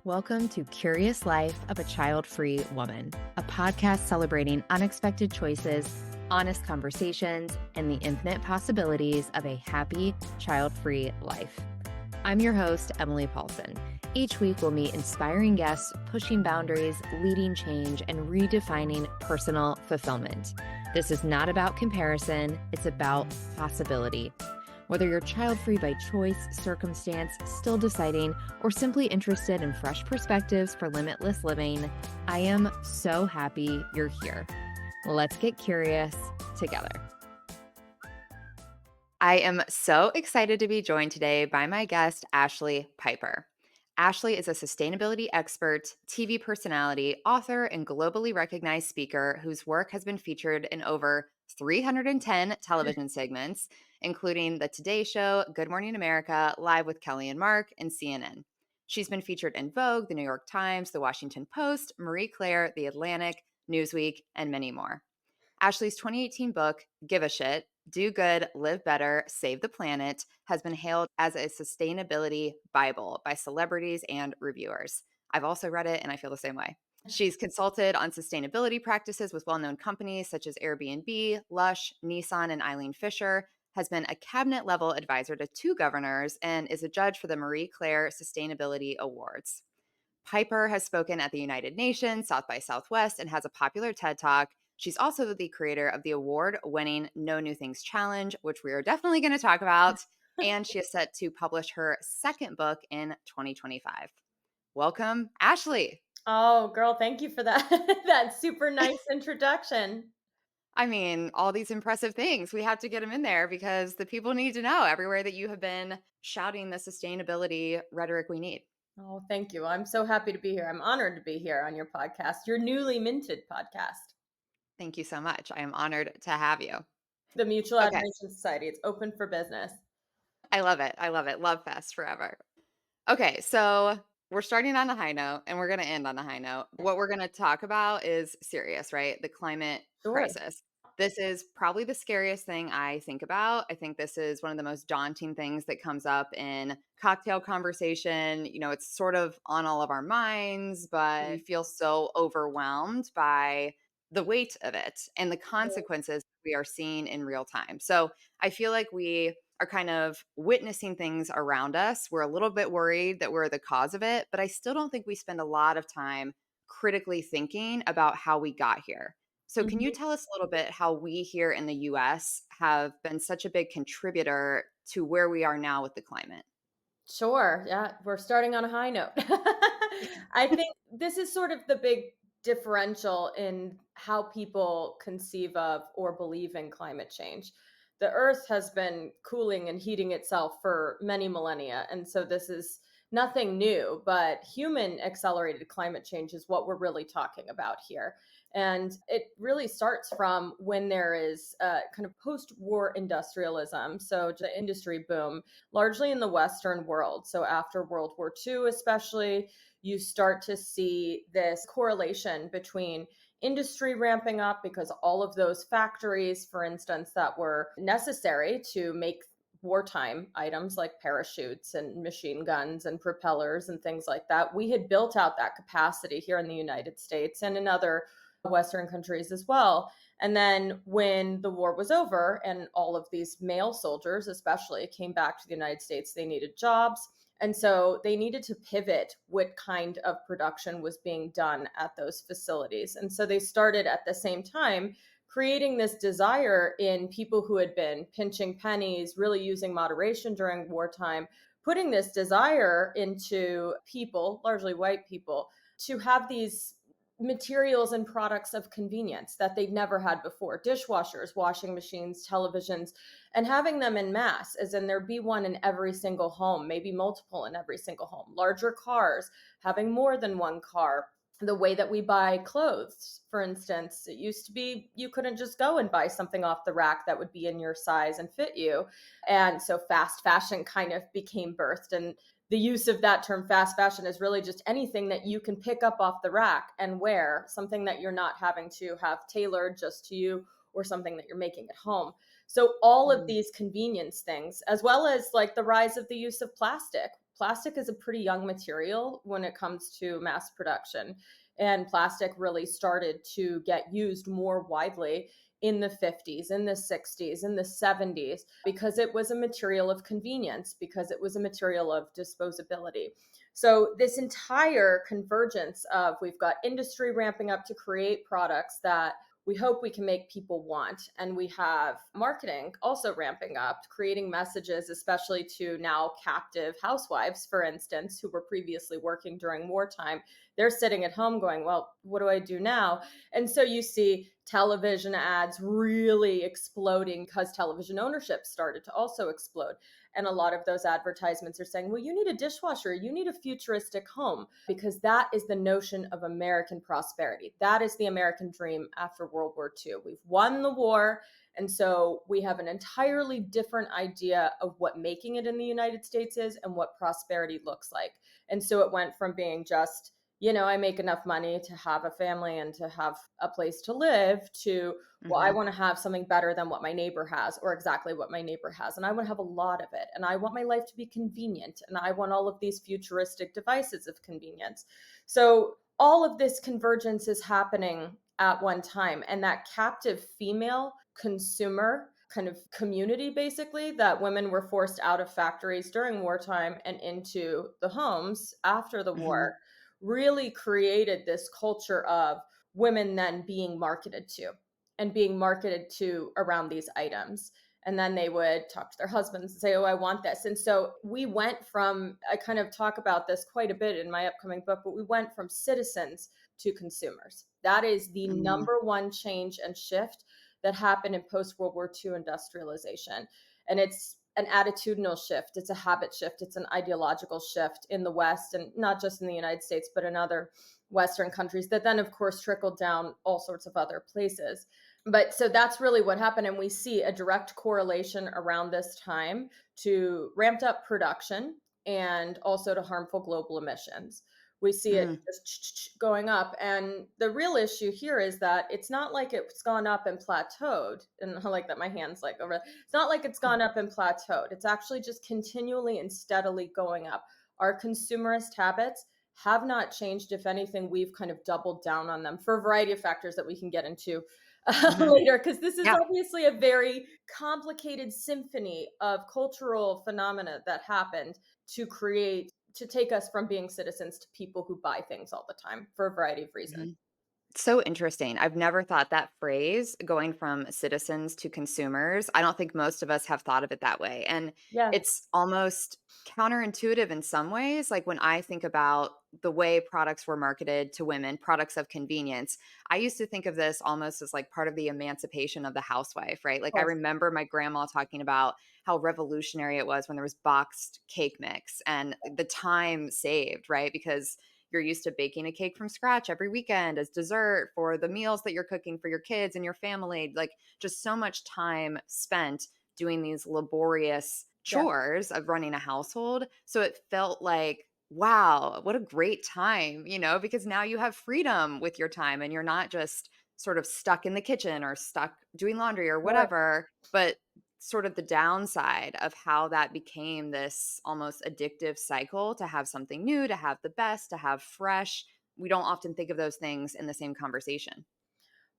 Welcome to Curious Life of a Child-Free Woman, a podcast celebrating unexpected choices, honest conversations, and the infinite possibilities of a happy, child-free life. I'm your host, Ashlee Paulsen. Each week, we'll meet inspiring guests, pushing boundaries, leading change, and redefining personal fulfillment. This is not about comparison, it's about possibility. Whether you're child-free by choice, circumstance, still deciding, or simply interested in fresh perspectives for limitless living, I am so happy you're here. Let's get curious together. I am so excited to be joined today by my guest, Ashlee Piper. Ashlee is a sustainability expert, TV personality, author, and globally recognized speaker whose work has been featured in over 310 television segments, including The Today Show, Good Morning America, Live with Kelly and Mark, and CNN. She's been featured in Vogue, The New York Times, The Washington Post, Marie Claire, The Atlantic, Newsweek, and many more. Ashlee's 2018 book, Give a Shit, Do Good, Live Better, Save the Planet, has been hailed as a sustainability Bible by celebrities and reviewers. I've also read it and I feel the same way. She's consulted on sustainability practices with well-known companies such as Airbnb, Lush, Nissan, and Eileen Fisher, has been a cabinet-level advisor to 2 governors, and is a judge for the Marie Claire Sustainability Awards. Piper has spoken at the United Nations, South by Southwest, and has a popular TED Talk. She's also the creator of the award-winning No New Things Challenge, which we are definitely going to talk about, and she is set to publish her second book in 2025. Welcome, Ashlee. Oh, girl, thank you for that that super nice introduction. I mean, all these impressive things, we have to get them in there because the people need to know everywhere that you have been shouting the sustainability rhetoric we need. Oh, thank you. I'm so happy to be here. I'm honored to be here on your podcast, your newly minted podcast, Thank you so much. I am honored to have you. the Mutual Okay. Admiration Society. It's open for business. I love it. I love it. Love fest forever. Okay, so we're starting on a high note and we're going to end on a high note. What we're going to talk about is serious, right? The climate Sure. crisis. This is probably the scariest thing I think about. I think this is one of the most daunting things that comes up in cocktail conversation. You know, it's sort of on all of our minds, but we feel so overwhelmed by the weight of it and the consequences we are seeing in real time. So I feel like we are kind of witnessing things around us. We're a little bit worried that we're the cause of it, but I still don't think we spend a lot of time critically thinking about how we got here. So, can you Mhm. tell us a little bit how we here in the US have been such a big contributor to where we are now with the climate? Sure. Yeah, we're starting on a high note. I think this is sort of the big differential in how people conceive of or believe in climate change. The earth has been cooling and heating itself for many millennia. And so this is nothing new, but human accelerated climate change is what we're really talking about here. And it really starts from when there is kind of post war industrialism. So the industry boom largely in the Western world. So after World War II, especially, you start to see this correlation between industry ramping up because all of those factories, for instance, that were necessary to make wartime items like parachutes and machine guns and propellers and things like that, we had built out that capacity here in the United States and in other Western countries as well. And then when the war was over and all of these male soldiers, especially, came back to the United States, they needed jobs. And so they needed to pivot what kind of production was being done at those facilities. And so they started at the same time creating this desire in people who had been pinching pennies, really using moderation during wartime, putting this desire into people, largely white people, to have these materials and products of convenience that they'd never had before: dishwashers, washing machines, televisions, and having them in mass, as in there be one in every single home, maybe multiple in every single home, larger cars, having more than one car. The way that we buy clothes, for instance, it used to be you couldn't just go and buy something off the rack that would be in your size and fit you. And so fast fashion kind of became birthed. And the use of that term fast fashion is really just anything that you can pick up off the rack and wear, something that you're not having to have tailored just to you or something that you're making at home. So all of these convenience things, as well as like the rise of the use of plastic, plastic is a pretty young material when it comes to mass production. And plastic really started to get used more widely in the 50s, in the 60s, in the 70s, because it was a material of convenience, because it was a material of disposability. So, this entire convergence of we've got industry ramping up to create products that we hope we can make people want. And we have marketing also ramping up, creating messages, especially to now captive housewives, for instance, who were previously working during wartime. They're sitting at home going, well, what do I do now? And so you see television ads really exploding because television ownership started to also explode. And a lot of those advertisements are saying, well, you need a dishwasher, you need a futuristic home, because that is the notion of American prosperity. That is the American dream after World War II. We've won the war. And so we have an entirely different idea of what making it in the United States is and what prosperity looks like. And so it went from being just, I make enough money to have a family and to have a place to live to, well, I Mhm. want to have something better than what my neighbor has or exactly what my neighbor has. And I want to have a lot of it. And I want my life to be convenient. And I want all of these futuristic devices of convenience. So all of this convergence is happening at one time. And that captive female consumer kind of community, basically, that women were forced out of factories during wartime and into the homes after the war, Mhm. really created this culture of women then being marketed to and being marketed to around these items. And then they would talk to their husbands and say, oh, I want this. And so we went from, I kind of talk about this quite a bit in my upcoming book, but we went from citizens to consumers. That is the Mhm. number one change and shift that happened in post World War II industrialization. And it's an attitudinal shift, it's a habit shift, it's an ideological shift in the West, and not just in the United States, but in other Western countries that then, of course, trickled down all sorts of other places. But so that's really what happened. And we see a direct correlation around this time to ramped up production and also to harmful global emissions. We see it Mm. just going up. And the real issue here is that it's not like it's gone up and plateaued. And I like that my hand's like over. It's not like it's gone up and plateaued. It's actually just continually and steadily going up. Our consumerist habits have not changed. If anything, we've kind of doubled down on them for a variety of factors that we can get into Mhm. later, because this is Yeah. obviously a very complicated symphony of cultural phenomena that happened to take us from being citizens to people who buy things all the time for a variety of reasons. Mhm. So interesting. I've never thought that phrase, going from citizens to consumers. I don't think most of us have thought of it that way. And Yeah, it's almost counterintuitive in some ways. Like when I think about the way products were marketed to women, products of convenience, I used to think of this almost as like part of the emancipation of the housewife, right? of Like I course. remember my grandma talking about how revolutionary it was when there was boxed cake mix and the time saved, right? Because you're used to baking a cake from scratch every weekend as dessert for the meals that you're cooking for your kids and your family. Like just so much time spent doing these laborious Yeah, chores of running a household. So it felt like, wow, what a great time, because now you have freedom with your time and you're not just sort of stuck in the kitchen or stuck doing laundry or right. whatever, but sort of the downside of how that became this almost addictive cycle to have something new, to have the best, to have fresh. We don't often think of those things in the same conversation.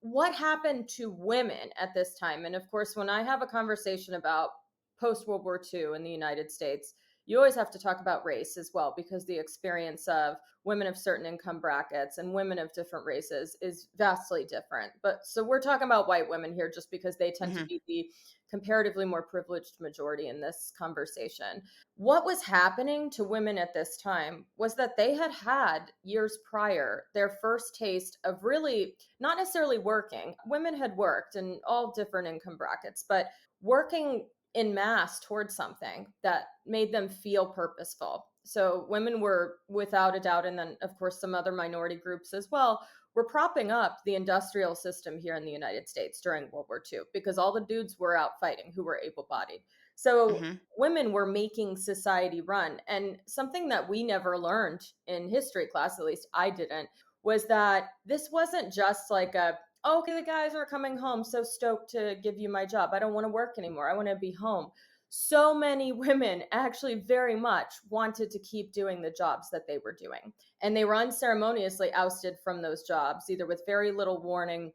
What happened to women at this time? And of course, when I have a conversation about post World War II in the United States, you always have to talk about race as well, because the experience of women of certain income brackets and women of different races is vastly different. But so we're talking about white women here just because they tend to Mhm. be the comparatively more privileged majority in this conversation. What was happening to women at this time was that they had had years prior their first taste of really not necessarily working. Women had worked in all different income brackets, but working in mass towards something that made them feel purposeful. So women were without a doubt, and then of course some other minority groups as well, were propping up the industrial system here in the United States during World War II, because all the dudes were out fighting who were able bodied. So Mhm. women were making society run. And something that we never learned in history class, at least I didn't, was that this wasn't just like a, okay, the guys are coming home, so stoked to give you my job. I don't want to work anymore. I want to be home. so many women actually very much wanted to keep doing the jobs that they were doing. And they were unceremoniously ousted from those jobs, either with very little warning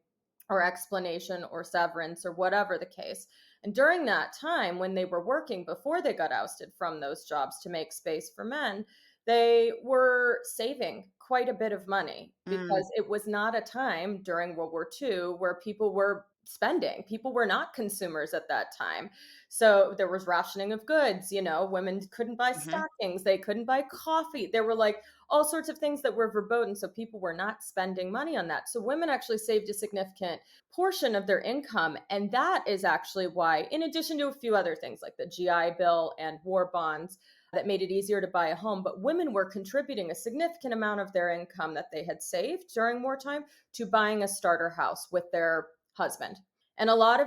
or explanation or severance or whatever the case. And during that time, when they were working before they got ousted from those jobs to make space for men, they were saving quite a bit of money Mm, because it was not a time during World War II where people were spending. People were not consumers at that time. So there was rationing of goods, women couldn't buy mhm, stockings, they couldn't buy coffee. There were like all sorts of things that were verboten. So people were not spending money on that. So women actually saved a significant portion of their income. And that is actually why, in addition to a few other things like the GI Bill and war bonds, that made it easier to buy a home, but women were contributing a significant amount of their income that they had saved during wartime to buying a starter house with their husband. And to a lot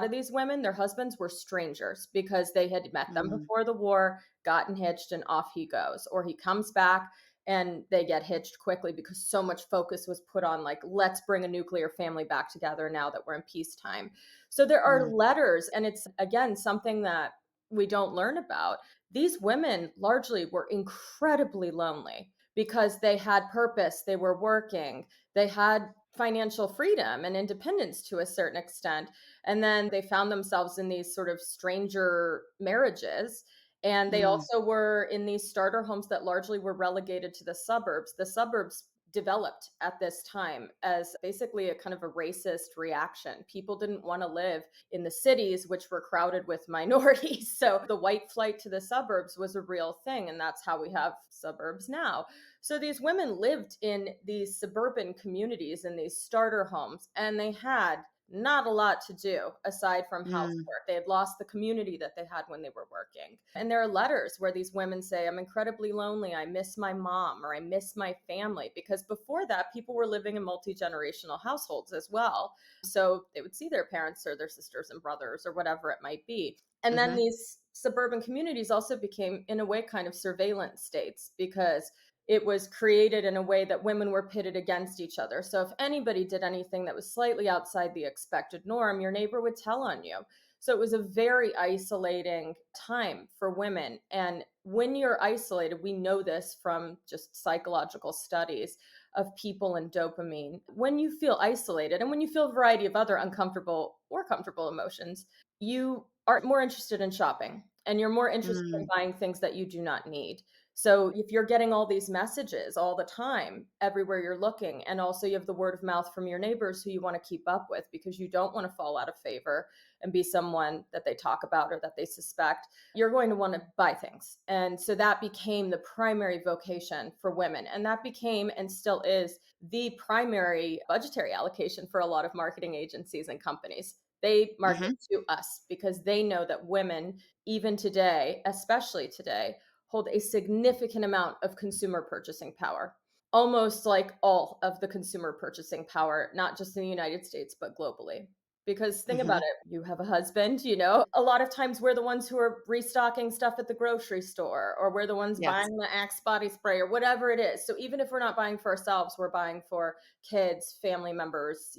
of these women, their husbands were strangers because they had met them mm, before the war, gotten hitched, and off he goes. Or he comes back and they get hitched quickly because so much focus was put on, like, let's bring a nuclear family back together now that we're in peacetime. So there are mm, letters, and it's again something that we don't learn about. These women largely were incredibly lonely because they had purpose, they were working, they had financial freedom and independence to a certain extent. And then they found themselves in these sort of stranger marriages. And they mm, also were in these starter homes that largely were relegated to the suburbs. The suburbs developed at this time as basically a kind of a racist reaction. People didn't want to live in the cities, which were crowded with minorities. So the white flight to the suburbs was a real thing. And that's how we have suburbs now. So these women lived in these suburban communities in these starter homes, and they had not a lot to do aside from mm, housework. They had lost the community that they had when they were working. And there are letters where these women say, I'm incredibly lonely. I miss my mom or I miss my family. Because before that, people were living in multi generational households as well. So they would see their parents or their sisters and brothers or whatever it might be. And then mhm, these suburban communities also became, in a way, kind of surveillance states because it was created in a way that women were pitted against each other. So if anybody did anything that was slightly outside the expected norm, your neighbor would tell on you. So it was a very isolating time for women. And when you're isolated, we know this from just psychological studies of people and dopamine. When you feel isolated and when you feel a variety of other uncomfortable or comfortable emotions, you are more interested in shopping and you're more interested in mm, buying things that you do not need. So if you're getting all these messages all the time, everywhere you're looking, and also you have the word of mouth from your neighbors who you want to keep up with because you don't want to fall out of favor and be someone that they talk about or that they suspect, you're going to want to buy things. And so that became the primary vocation for women. And that became and still is the primary budgetary allocation for a lot of marketing agencies and companies. They market mhm, to us because they know that women, even today, especially today, hold a significant amount of consumer purchasing power, almost like all of the consumer purchasing power, not just in the United States, but globally. Because think about mhm. it, you have a husband, a lot of times we're the ones who are restocking stuff at the grocery store, or we're the ones Yes. buying the Axe body spray, or whatever it is. So even if we're not buying for ourselves, we're buying for kids, family members,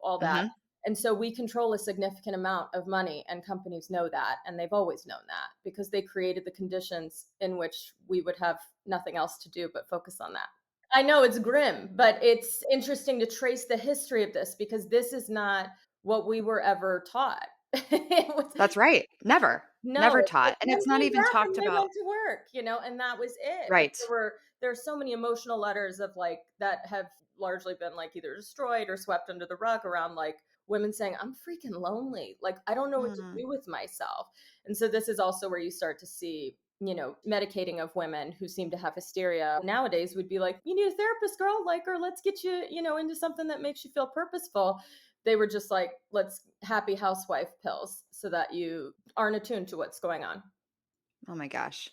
all that. Mhm. And so we control a significant amount of money, and companies know that. And they've always known that because they created the conditions in which we would have nothing else to do but focus on that. I know it's grim, but it's interesting to trace the history of this because this is not what we were ever taught. It was That's right. Never. no, Never it's like taught, and men it's not came even back and talked they about. went to work, and that was it. But Right. there's so many emotional letters of like that have largely been like either destroyed or swept under the rug around like women saying, I'm freaking lonely. Like I don't know what to Mm. do with myself. And so this is also where you start to see medicating of women who seem to have hysteria nowadays would be like, you need a therapist, girl, like, or let's get you, into something that makes you feel purposeful. They were just like, let's happy housewife pills so that you aren't attuned to what's going on. Oh my gosh.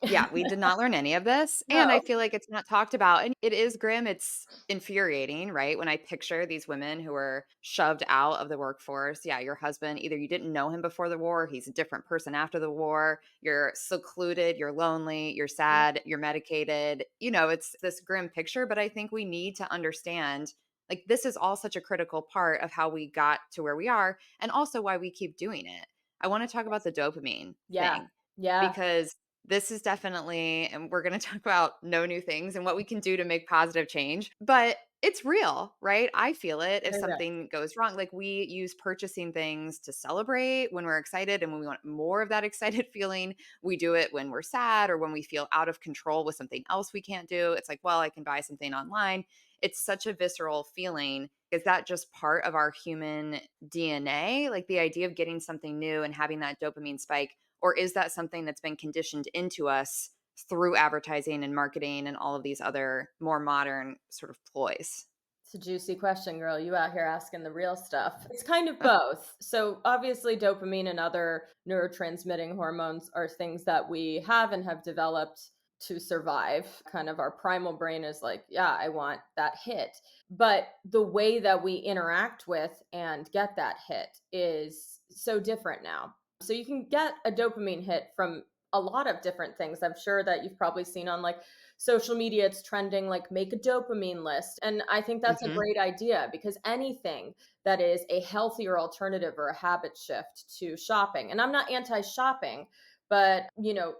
Yeah, we did not learn any of this, and I No. feel like it's not talked about, and it is grim, it's infuriating, right? When I picture these women who were shoved out of the workforce. Yeah, your husband, either you didn't know him before the war, he's a different person after the war, you're secluded, you're lonely, you're sad, you're medicated. It's this grim picture, but I think we need to understand, like, this is all such a critical part of how we got to where we are and also why we keep doing it. I want to talk about the dopamine Yeah. thing Yeah. because this is definitely, and we're going to talk about no new things and what we can do to make positive change, but it's real, right? I feel it if Very real. something goes wrong. Like we use purchasing things to celebrate when we're excited and when we want more of that excited feeling. We do it when we're sad or when we feel out of control with something else we can't do. It's like, well, I can buy something online. It's such a visceral feeling. Is that just part of our human DNA? Like the idea of getting something new and having that dopamine spike? Or is that something that's been conditioned into us through advertising and marketing and all of these other more modern sort of ploys? It's a juicy question, girl. You out here asking the real stuff. It's kind of both. So, obviously, dopamine and other neurotransmitting hormones are things that we have and have developed to survive. Kind of our primal brain is like, yeah, I want that hit. But the way that we interact with and get that hit is so different now. So, you can get a dopamine hit from a lot of different things. I'm sure that you've probably seen on like social media, it's trending like make a dopamine list. And I think that's a Mhm. great idea because anything that is a healthier alternative or a habit shift to shopping, and I'm not anti shopping, but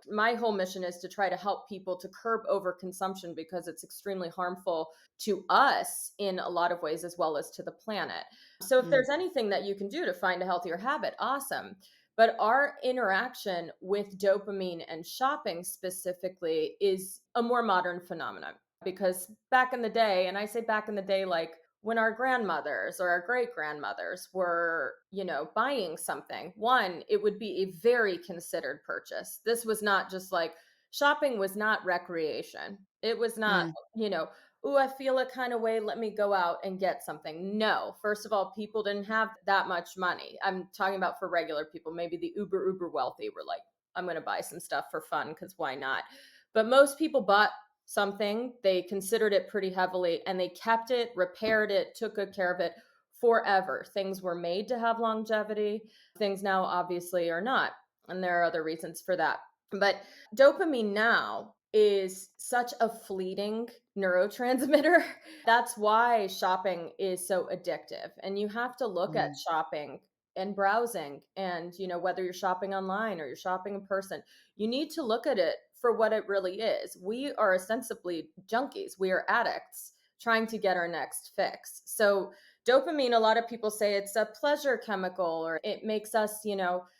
my whole mission is to try to help people to curb overconsumption because it's extremely harmful to us in a lot of ways as well as to the planet. So if Mm. there's anything that you can do to find a healthier habit, awesome. But our interaction with dopamine and shopping specifically is a more modern phenomenon because back in the day, and I say back in the day, like when our grandmothers or our great grandmothers were, buying something, one, it would be a very considered purchase. This was not just like shopping was not recreation. It was not, Mm. "Ooh, I feel a kind of way, let me go out and get something." No. First of all, people didn't have that much money. I'm talking about for regular people, maybe the uber wealthy were like, "I'm going to buy some stuff for fun because why not?" But most people bought something, they considered it pretty heavily and they kept it, repaired it, took good care of it forever. Things were made to have longevity. Things now obviously are not. And there are other reasons for that. But dopamine now is such a fleeting neurotransmitter. That's why shopping is so addictive. And you have to look at Mm. shopping and browsing and whether you're shopping online or you're shopping in person, you need to look at it for what it really is. We are ostensibly junkies. We are addicts trying to get our next fix. So dopamine, a lot of people say it's a pleasure chemical or it makes us,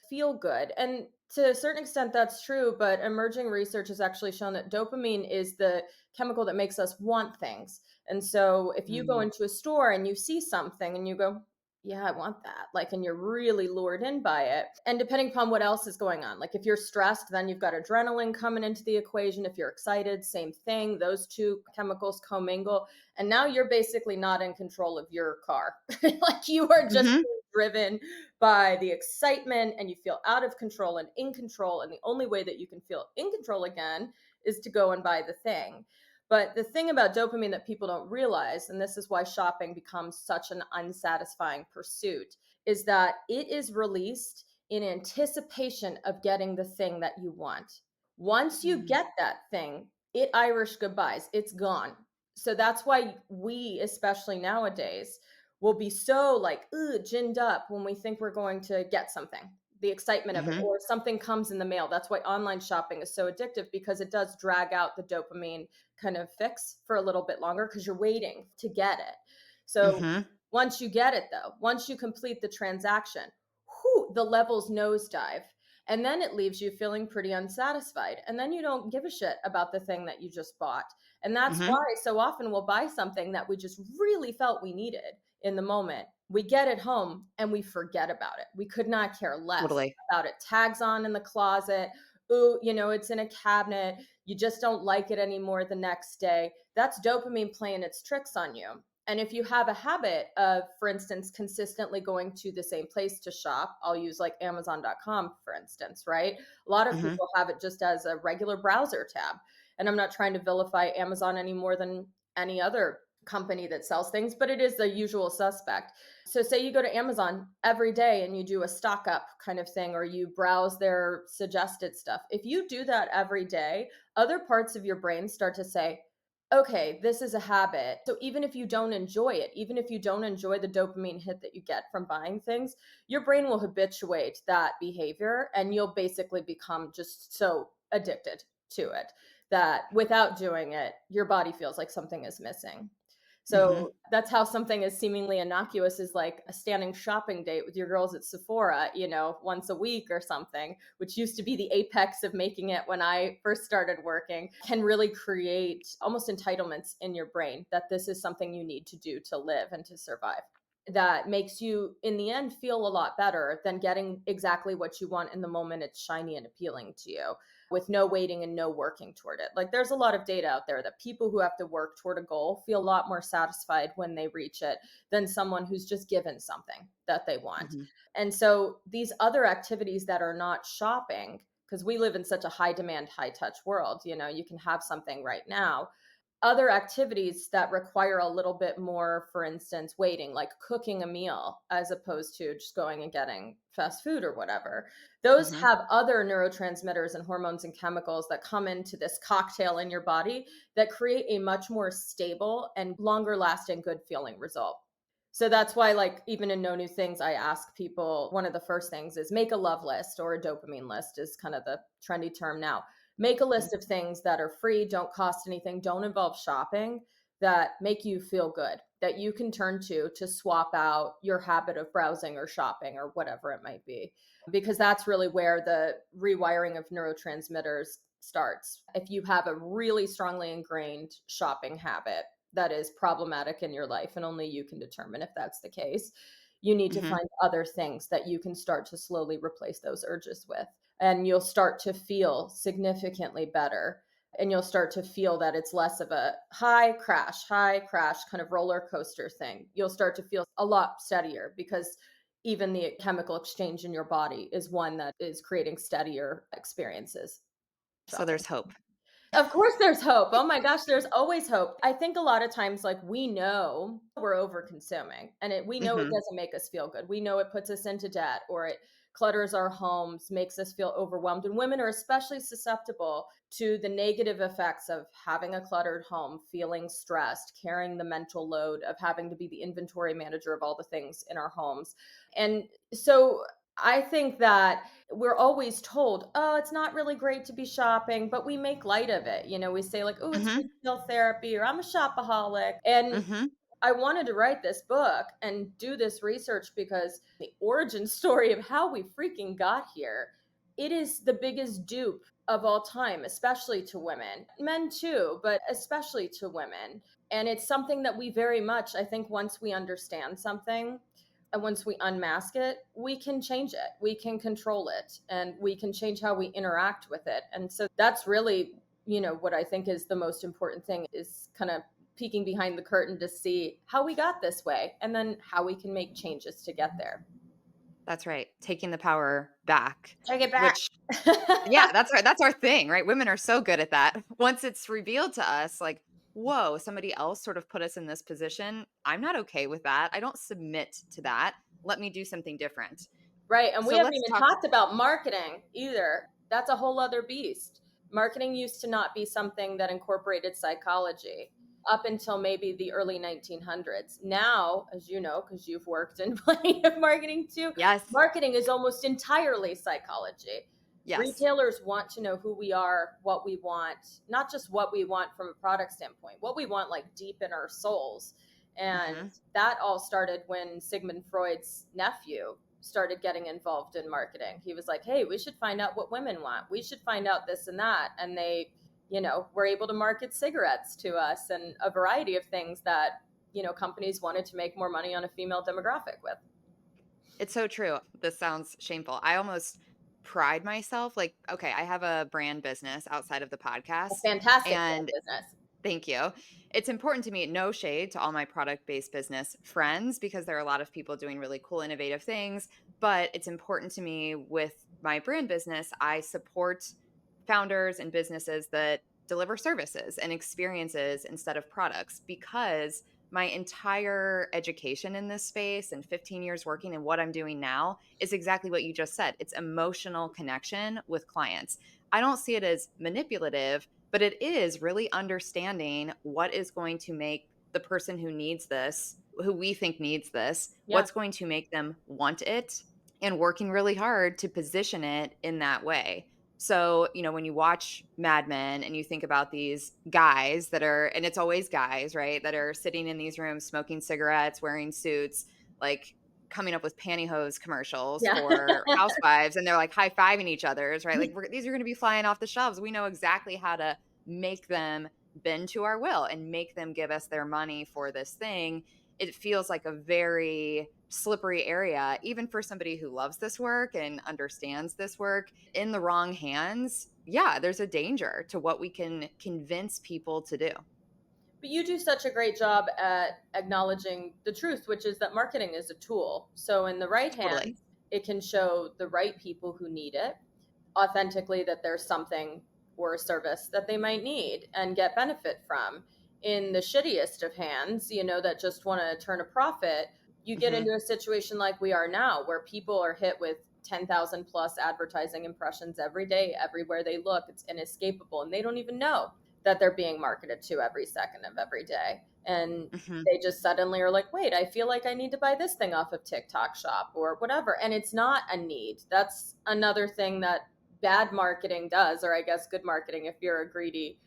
feel good. And to a certain extent, that's true. But emerging research has actually shown that dopamine is the chemical that makes us want things. And so if you go Mm. into a store and you see something and you go, yeah, I want that. Like, and you're really lured in by it. And depending upon what else is going on, like if you're stressed, then you've got adrenaline coming into the equation. If you're excited, same thing. Those two chemicals commingle. And now you're basically not in control of your car. Like you are just Mhm. being driven by the excitement and you feel out of control and in control. And the only way that you can feel in control again is to go and buy the thing. But the thing about dopamine that people don't realize, and this is why shopping becomes such an unsatisfying pursuit, is that it is released in anticipation of getting the thing that you want. Once you Mm. get that thing, it Irish goodbyes, it's gone. So that's why we, especially nowadays, will be so like ginned up when we think we're going to get something, the excitement of it, Mhm. or something comes in the mail. That's why online shopping is so addictive because it does drag out the dopamine kind of fix for a little bit longer because you're waiting to get it. So Mhm. once you get it, though, once you complete the transaction, whew, the levels nosedive. And then it leaves you feeling pretty unsatisfied. And then you don't give a shit about the thing that you just bought. And that's Mhm. why so often we'll buy something that we just really felt we needed in the moment. We get it home and we forget about it. We could not care less Totally. about it. Tags on in the closet. Ooh, it's in a cabinet. You just don't like it anymore the next day. That's dopamine playing its tricks on you. And if you have a habit of, for instance, consistently going to the same place to shop, I'll use like Amazon.com, for instance, right? A lot of Mhm. people have it just as a regular browser tab. And I'm not trying to vilify Amazon any more than any other company that sells things, but it is the usual suspect. So, say you go to Amazon every day and you do a stock up kind of thing, or you browse their suggested stuff. If you do that every day, other parts of your brain start to say, okay, this is a habit. So even if you don't enjoy it, even if you don't enjoy the dopamine hit that you get from buying things, your brain will habituate that behavior and you'll basically become just so addicted to it that without doing it, your body feels like something is missing. Mhm. So that's how something as seemingly innocuous as like a standing shopping date with your girls at Sephora, once a week or something, which used to be the apex of making it when I first started working, can really create almost entitlements in your brain that this is something you need to do to live and to survive. That makes you, in the end, feel a lot better than getting exactly what you want in the moment it's shiny and appealing to you with no waiting and no working toward it. Like there's a lot of data out there that people who have to work toward a goal feel a lot more satisfied when they reach it than someone who's just given something that they want. Mhm. And so these other activities that are not shopping, because we live in such a high demand, high touch world, you can have something right now. Other activities that require a little bit more, for instance, waiting, like cooking a meal as opposed to just going and getting fast food or whatever. Those Mhm. have other neurotransmitters and hormones and chemicals that come into this cocktail in your body that create a much more stable and longer lasting good feeling result. So that's why, like, even in No New Things, I ask people one of the first things is make a love list or a dopamine list, is kind of the trendy term now. Make a Mhm. list of things that are free, don't cost anything, don't involve shopping, that make you feel good, that you can turn to swap out your habit of browsing or shopping or whatever it might be. Because that's really where the rewiring of neurotransmitters starts. If you have a really strongly ingrained shopping habit that is problematic in your life, and only you can determine if that's the case, you need to Mhm. find other things that you can start to slowly replace those urges with. And you'll start to feel significantly better. And you'll start to feel that it's less of a high crash kind of roller coaster thing. You'll start to feel a lot steadier because even the chemical exchange in your body is one that is creating steadier experiences. So Shopping. there's hope. Of course there's hope. Oh my gosh, there's always hope. I think a lot of times, like, we know we're over-consuming, and we know it Mhm. doesn't make us feel good. We know it puts us into debt, or it clutters our homes, makes us feel overwhelmed, and women are especially susceptible to the negative effects of having a cluttered home, feeling stressed, carrying the mental load of having to be the inventory manager of all the things in our homes. And so I think that we're always told, "Oh, it's not really great to be shopping," but we make light of it. We say like, "Oh, it's Mhm. retail therapy," or "I'm a shopaholic." And Mhm. I wanted to write this book and do this research because the origin story of how we freaking got here, it is the biggest dupe of all time, especially to women. Men too, but especially to women. And it's something that we very much, I think, once we understand something, and once we unmask it, we can change it. We can control it and we can change how we interact with it. And so that's really, what I think is the most important thing is kind of peeking behind the curtain to see how we got this way and then how we can make changes to get there. That's right. Taking the power back, Take it back. which yeah, that's our thing, right? Women are so good at that. Once it's revealed to us, like, "Whoa, somebody else sort of put us in this position. I'm not okay with that. I don't submit to that. Let me do something different." Right, and we So haven't let's even talk. talked about marketing either. That's a whole other beast. Marketing used to not be something that incorporated psychology up until maybe the early 1900s. Now, as you know, because you've worked in plenty of marketing too, Yes. marketing is almost entirely psychology. Yes. Retailers want to know who we are, what we want, not just what we want from a product standpoint, what we want like deep in our souls. And Mhm. that all started when Sigmund Freud's nephew started getting involved in marketing. He was like, "Hey, we should find out what women want. We should find out this and that." And they, were able to market cigarettes to us and a variety of things that, companies wanted to make more money on a female demographic with. It's so true. This sounds shameful. I almost pride myself like, okay, I have a brand business outside of the A podcast, fantastic and business. thank you. It's important to me, no shade to all my product-based business friends because there are a lot of people doing really cool, innovative things, but it's important to me with my brand business, I support founders and businesses that deliver services and experiences instead of products because my entire education in this space and 15 years working in what I'm doing now is exactly what you just said. It's emotional connection with clients. I don't see it as manipulative, but it is really understanding what is going to make the person who needs this, who we think needs this, Yeah. what's going to make them want it, and working really hard to position it in that way. So, when you watch Mad Men and you think about these guys that are, and it's always guys, right, that are sitting in these rooms smoking cigarettes, wearing suits, like coming up with pantyhose commercials Yeah. for housewives, and they're like high fiving each other's, right? Like, these are going to be flying off the shelves. We know exactly how to make them bend to our will and make them give us their money for this thing. It feels like a very slippery area, even for somebody who loves this work and understands this work. In the wrong hands, yeah, there's a danger to what we can convince people to do. But you do such a great job at acknowledging the truth, which is that marketing is a tool. So, in the right Totally. hands, it can show the right people who need it authentically that there's something or a service that they might need and get benefit from. In the shittiest of hands, that just want to turn a profit, you get Hmm. into a situation like we are now, where people are hit with 10,000 plus advertising impressions every day, everywhere they look. It's inescapable, and they don't even know that they're being marketed to every second of every day. And Hmm. they just suddenly are like, wait, I feel like I need to buy this thing off of TikTok shop or whatever. And it's not a need. That's another thing that bad marketing does, or I guess good marketing if you're a greedy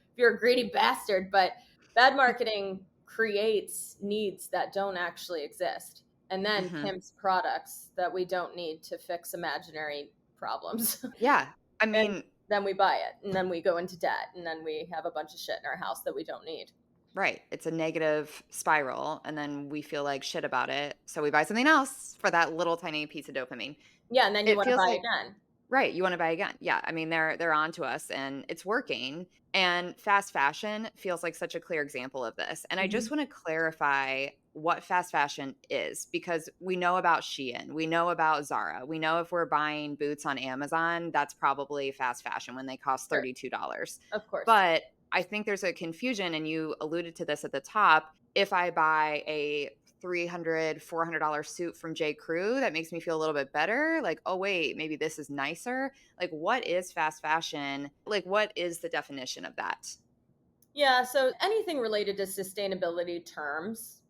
bastard. But bad marketing creates needs that don't actually exist, and then Hmm. pimps products that we don't need to fix imaginary problems. Yeah. I And mean, then we buy it, and then we go into debt, and then we have a bunch of shit in our house that we don't need. right. It's a negative spiral. And then we feel like shit about it. So we buy something else for that little tiny piece of dopamine. Yeah, and then you It want to feels buy like, again. right, you wanna buy again. Yeah, I mean, they're on to us and it's working, and fast fashion feels like such a clear example of this, and I Mhm. just wanna clarify what fast fashion is, because we know about Shein, we know about Zara, we know if we're buying boots on Amazon, that's probably fast fashion when they cost Sure, $32. of course. But I think there's a confusion, and you alluded to this at the top. If I buy a $300 $400 suit from J. Crew, that makes me feel a little bit better. Like, oh, wait, maybe this is nicer. Like, what is fast fashion? Like, what is the definition of that? Yeah, so anything related to sustainability terms,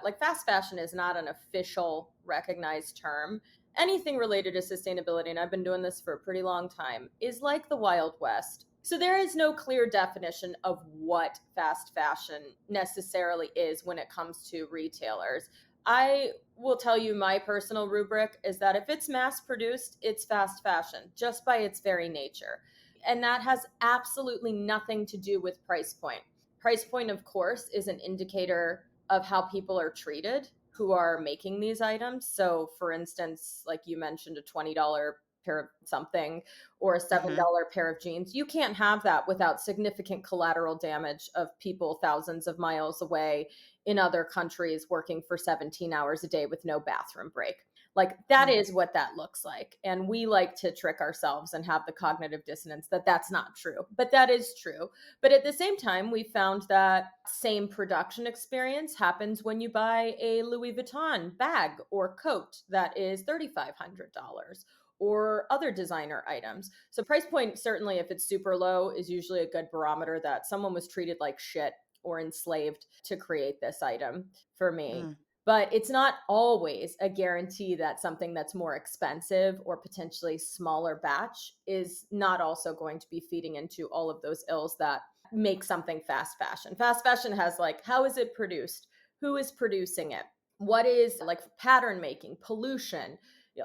like fast fashion is not an official recognized term. Anything related to sustainability, and I've been doing this for a pretty long time, is like the Wild West. So there is no clear definition of what fast fashion necessarily is when it comes to retailers. I will tell you my personal rubric is that if it's mass produced, it's fast fashion just by its very nature. And that has absolutely nothing to do with price point. Price point, of course, is an indicator of how people are treated who are making these items. So, for instance, like you mentioned, a $20 pair of something or a Hmm. $7 pair of jeans, you can't have that without significant collateral damage of people thousands of miles away in other countries working for 17 hours a day with no bathroom break. Like that Mm. is what that looks like. And we like to trick ourselves and have the cognitive dissonance that that's not true, but that is true. But at the same time, we found that same production experience happens when you buy a Louis Vuitton bag or coat that is $3,500 or other designer items. So price point, certainly if it's super low, is usually a good barometer that someone was treated like shit or enslaved to create this item for me. Mm. But it's not always a guarantee that something that's more expensive or potentially smaller batch is not also going to be feeding into all of those ills that make something fast fashion. Fast fashion has like, how is it produced? Who is producing it? What is like pattern making, pollution?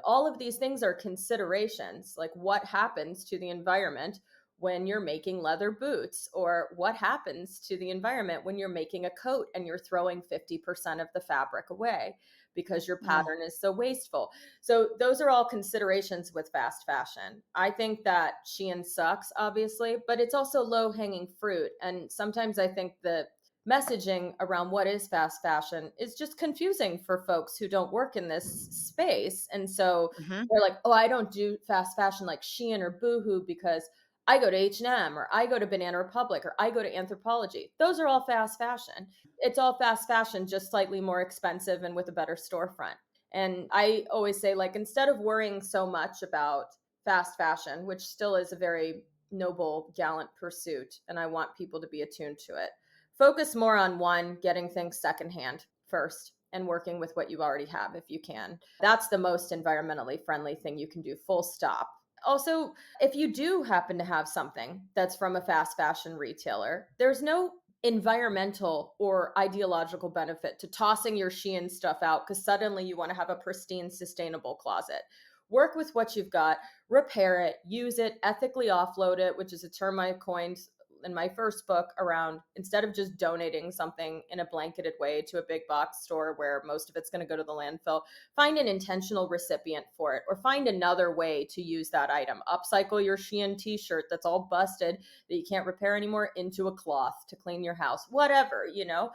All of these things are considerations. Like, what happens to the environment when you're making leather boots, or what happens to the environment when you're making a coat and you're throwing 50% of the fabric away because your Mm. pattern is so wasteful. So those are all considerations with fast fashion. I think that Shein sucks, obviously, but it's also low hanging fruit. And sometimes I think the messaging around what is fast fashion is just confusing for folks who don't work in this space. And so Mhm. they're like, oh, I don't do fast fashion like Shein or Boohoo because I go to H&M or I go to Banana Republic or I go to Anthropology. Those are all fast fashion. It's all fast fashion, just slightly more expensive and with a better storefront. And I always say, like, instead of worrying so much about fast fashion, which still is a very noble, gallant pursuit, and I want people to be attuned to it. Focus more on one, getting things secondhand first and working with what you already have if you can. That's the most environmentally friendly thing you can do, full stop. Also, if you do happen to have something that's from a fast fashion retailer, there's no environmental or ideological benefit to tossing your Shein stuff out because suddenly you want to have a pristine, sustainable closet. Work with what you've got, repair it, use it, ethically offload it, which is a term I coined in my first book around instead of just donating something in a blanketed way to a big box store where most of it's going to go to the landfill, find an intentional recipient for it or find another way to use that item. Upcycle your Shein t-shirt that's all busted that you can't repair anymore into a cloth to clean your house, whatever, you know.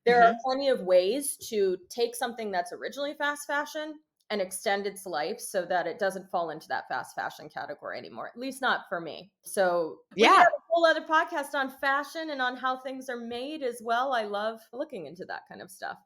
There are Mhm. plenty of ways to take something that's originally fast fashion and extend its life so that it doesn't fall into that fast fashion category anymore, at least not for me. So we could Yeah. have a whole other podcast on fashion and on how things are made as well. I love looking into that kind of stuff.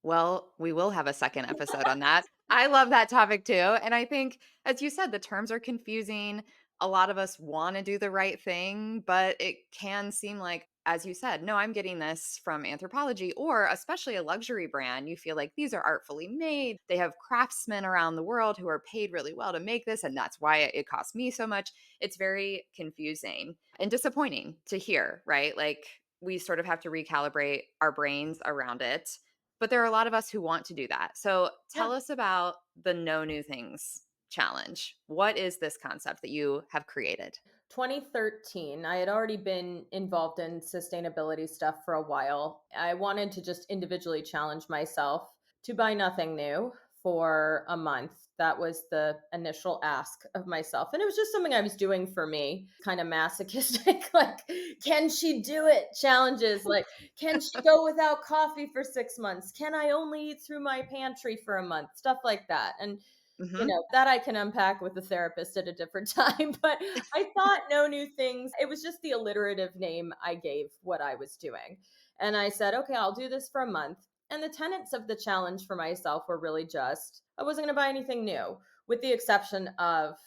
Well, we will have a second episode on that. I love that topic too. And I think, as you said, the terms are confusing. A lot of us want to do the right thing, but it can seem like, as you said, no, I'm getting this from Anthropology or especially a luxury brand. You feel like these are artfully made. They have craftsmen around the world who are paid really well to make this. And that's why it costs me so much. It's very confusing and disappointing to hear, right? Like we sort of have to recalibrate our brains around it, but there are a lot of us who want to do that. So Yeah. tell us about the No New Things challenge. What is this concept that you have created? 2013, I had already been involved in sustainability stuff for a while. I wanted to just individually challenge myself to buy nothing new for a month. That was the initial ask of myself. And it was just something I was doing for me, kind of masochistic, like, can she do it? Challenges like, can she go without coffee for 6 months? Can I only eat through my pantry for a month? Stuff like that. And Mhm. that I can unpack with a therapist at a different time. But I thought no new things. It was just the alliterative name I gave what I was doing. And I said, okay, I'll do this for a month. And the tenets of the challenge for myself were really just I wasn't going to buy anything new, with the exception of,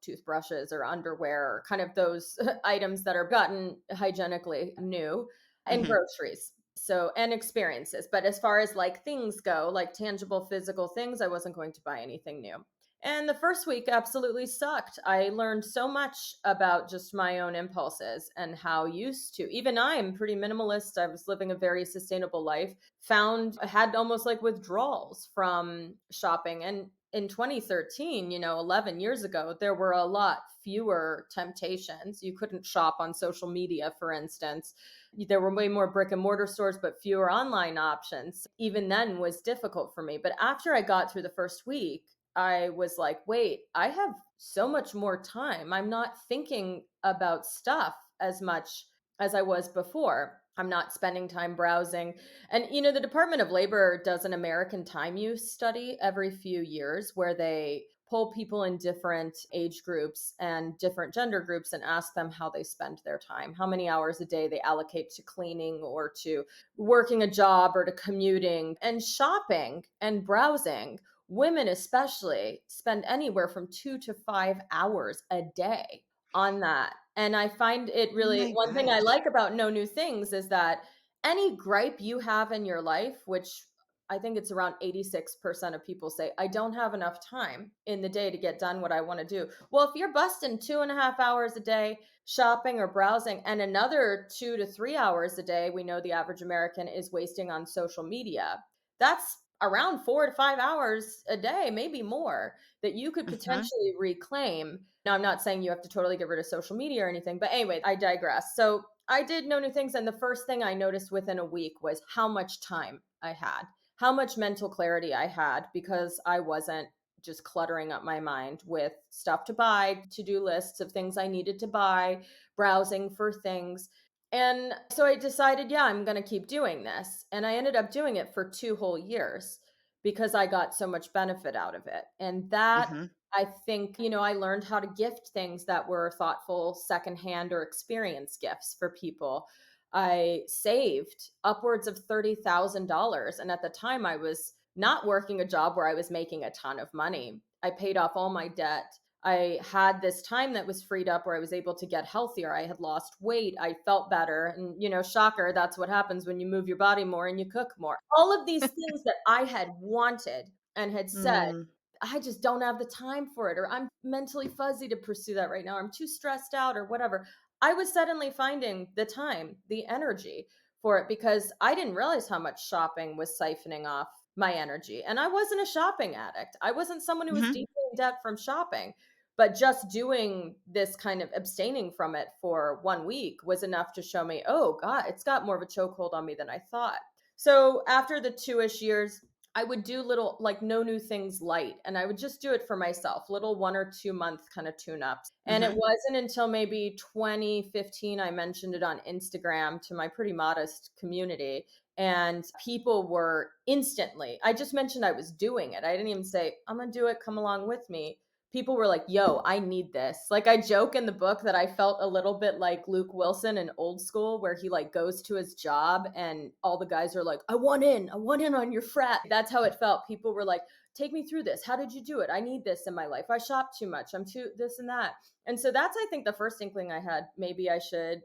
toothbrushes or underwear or kind of those items that are gotten hygienically new and Mhm. groceries. So, and experiences. But as far as like things go, like tangible physical things, I wasn't going to buy anything new. And the first week absolutely sucked. I learned so much about just my own impulses and how used to, even I'm pretty minimalist. I was living a very sustainable life, found I had almost like withdrawals from shopping. And in 2013, 11 years ago, there were a lot fewer temptations. You couldn't shop on social media, for instance. There were way more brick and mortar stores, but fewer online options. Even then was difficult for me. But after I got through the first week, I was like, wait, I have so much more time. I'm not thinking about stuff as much as I was before. I'm not spending time browsing. And, the Department of Labor does an American time use study every few years where they poll people in different age groups and different gender groups and ask them how they spend their time, how many hours a day they allocate to cleaning or to working a job or to commuting and shopping and browsing. Women, especially, spend anywhere from 2 to 5 hours a day on that. And I find it Oh really my one thing I gosh. like about No New Things is that any gripe you have in your life, which I think it's around 86% of people say, I don't have enough time in the day to get done what I want to do. Well, if you're busting 2.5 hours a day shopping or browsing and another 2 to 3 hours a day, we know the average American is wasting on social media. That's around 4 to 5 hours a day, maybe more, that you could Mhm. potentially reclaim. Now, I'm not saying you have to totally get rid of social media or anything, but anyway, I digress. So I did No New Things. And the first thing I noticed within a week was how much time I had, how much mental clarity I had because I wasn't just cluttering up my mind with stuff to buy, to do lists of things I needed to buy, browsing for things. And so I decided, yeah, I'm going to keep doing this. And I ended up doing it for 2 whole years because I got so much benefit out of it. And that Mhm. I think, I learned how to gift things that were thoughtful, secondhand or experience gifts for people. I saved upwards of $30,000. And at the time, I was not working a job where I was making a ton of money. I paid off all my debt. I had this time that was freed up where I was able to get healthier. I had lost weight. I felt better. And, shocker, that's what happens when you move your body more and you cook more. All of these things that I had wanted and had said, Mm. I just don't have the time for it, or I'm mentally fuzzy to pursue that right now, or I'm too stressed out, or whatever. I was suddenly finding the time, the energy for it because I didn't realize how much shopping was siphoning off my energy. And I wasn't a shopping addict. I wasn't someone who was Mhm. deeply in debt from shopping. But just doing this kind of abstaining from it for 1 week was enough to show me, oh God, it's got more of a chokehold on me than I thought. So after the 2-ish years, I would do little like no new things light, and I would just do it for myself, little 1 or 2 month kind of tune ups. And it Mhm. wasn't until maybe 2015 I mentioned it on Instagram to my pretty modest community. And people were instantly, I just mentioned I was doing it. I didn't even say, I'm going to do it, come along with me. People were like, yo, I need this. Like, I joke in the book that I felt a little bit like Luke Wilson in Old School, where he like goes to his job and all the guys are like, I want in on your frat. That's how it felt. People were like, take me through this. How did you do it? I need this in my life. I shop too much. I'm too this and that. And so that's, I think, the first inkling I had. Maybe I should,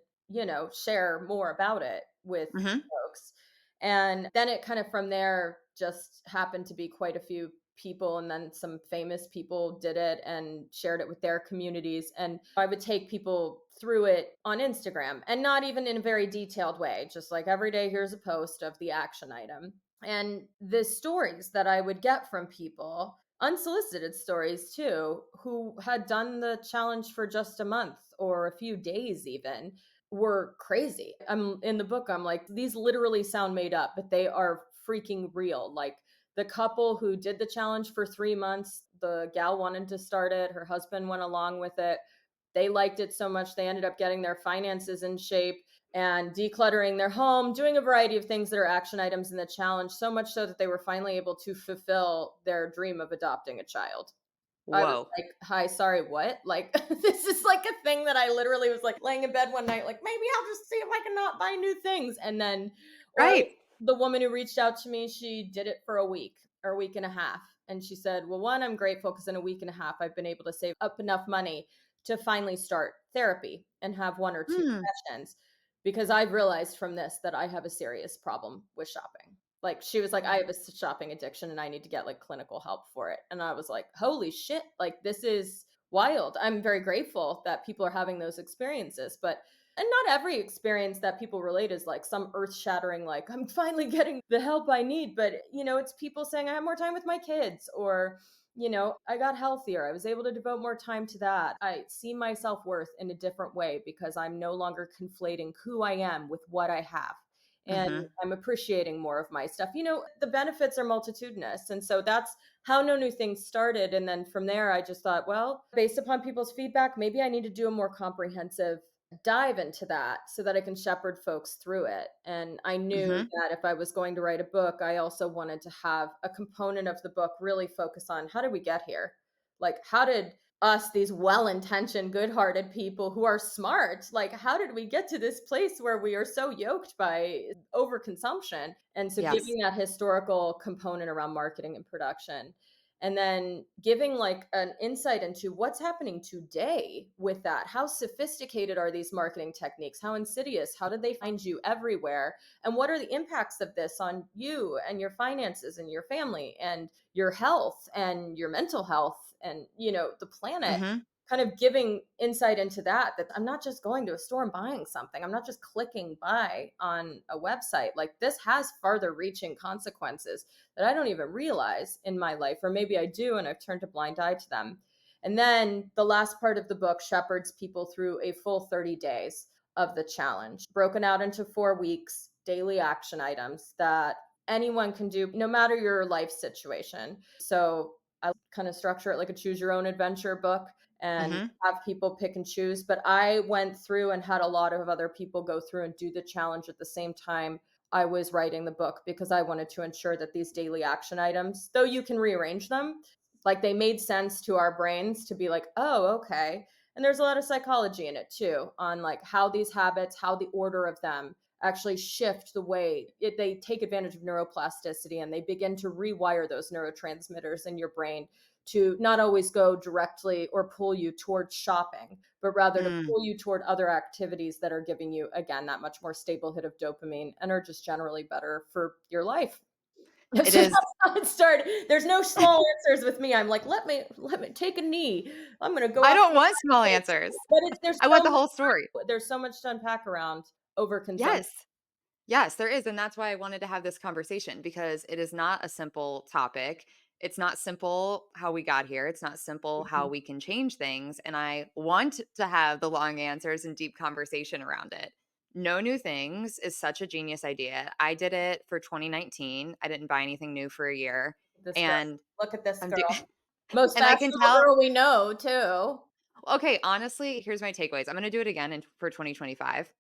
share more about it with Mhm. folks. And then it kind of from there just happened to be quite a few people, and then some famous people did it and shared it with their communities. And I would take people through it on Instagram, and not even in a very detailed way, just like every day here's a post of the action item. And the stories that I would get from people, unsolicited stories too, who had done the challenge for just a month or a few days even, were crazy. I'm in the book, I'm like, these literally sound made up, but they are freaking real. Like, the couple who did the challenge for 3 months, the gal wanted to start it, her husband went along with it. They liked it so much, they ended up getting their finances in shape and decluttering their home, doing a variety of things that are action items in the challenge, so much so that they were finally able to fulfill their dream of adopting a child. I was Whoa. like, "Hi, sorry, what?" Like, this is like a thing that I literally was like laying in bed one night, like, maybe I'll just see if I can not buy new things. And then, or Right. the woman who reached out to me, she did it for a week or a week and a half. And she said, well, one, I'm grateful because in a week and a half, I've been able to save up enough money to finally start therapy and have 1 or 2 Mm. sessions, because I've realized from this that I have a serious problem with shopping. Like, she was like, I have a shopping addiction and I need to get like clinical help for it. And I was like, holy shit, like, this is wild. I'm very grateful that people are having those experiences, but and not every experience that people relate is like some earth shattering, like, I'm finally getting the help I need. But, it's people saying, I have more time with my kids, or, I got healthier. I was able to devote more time to that. I see my self worth in a different way because I'm no longer conflating who I am with what I have. And Mhm. I'm appreciating more of my stuff. The benefits are multitudinous. And so that's how No New Things started. And then from there, I just thought, well, based upon people's feedback, maybe I need to do a more comprehensive dive into that so that I can shepherd folks through it. And I knew Mhm. that if I was going to write a book, I also wanted to have a component of the book really focus on, how did we get here? Like, how did us, these well intentioned, good hearted people who are smart, like, how did we get to this place where we are so yoked by overconsumption? And so, Yes. giving that historical component around marketing and production, and then giving like an insight into what's happening today with that. How sophisticated are these marketing techniques? How insidious? How did they find you everywhere? And what are the impacts of this on you and your finances and your family and your health and your mental health and, the planet? Mhm. Kind of giving insight into that I'm not just going to a store and buying something. I'm not just clicking buy on a website. Like, this has farther reaching consequences that I don't even realize in my life, or maybe I do and I've turned a blind eye to them. And then the last part of the book shepherds people through a full 30 days of the challenge, broken out into 4 weeks, daily action items that anyone can do no matter your life situation. So I kind of structure it like a choose your own adventure book and Mhm. have people pick and choose. But I went through and had a lot of other people go through and do the challenge at the same time I was writing the book, because I wanted to ensure that these daily action items, though you can rearrange them, like, they made sense to our brains to be like, oh, okay. And there's a lot of psychology in it too, on like how these habits, how the order of them actually shift the way they take advantage of neuroplasticity, and they begin to rewire those neurotransmitters in your brain to not always go directly or pull you towards shopping, but rather to Mm. pull you toward other activities that are giving you, again, that much more stable hit of dopamine and are just generally better for your life. It So is. that's how it started. There's no small answers with me. I'm like, let me take a knee. I'm gonna go I off don't the want small rabbit hole. answers. But it's I want the whole story. there's so much to unpack around overconsumption. Yes. Yes, there is, and that's why I wanted to have this conversation because it is not a simple topic. It's not simple how we got here. It's not simple how Mhm. we can change things, and I want to have the long answers and deep conversation around it. No new things is such a genius idea. I did it for 2019. I didn't buy anything new for a year, This girl. and Look at this I'm girl. do Most and I can fashionable tell. girl we know too. Okay, honestly, here's my takeaways. I'm gonna do it again for 2025.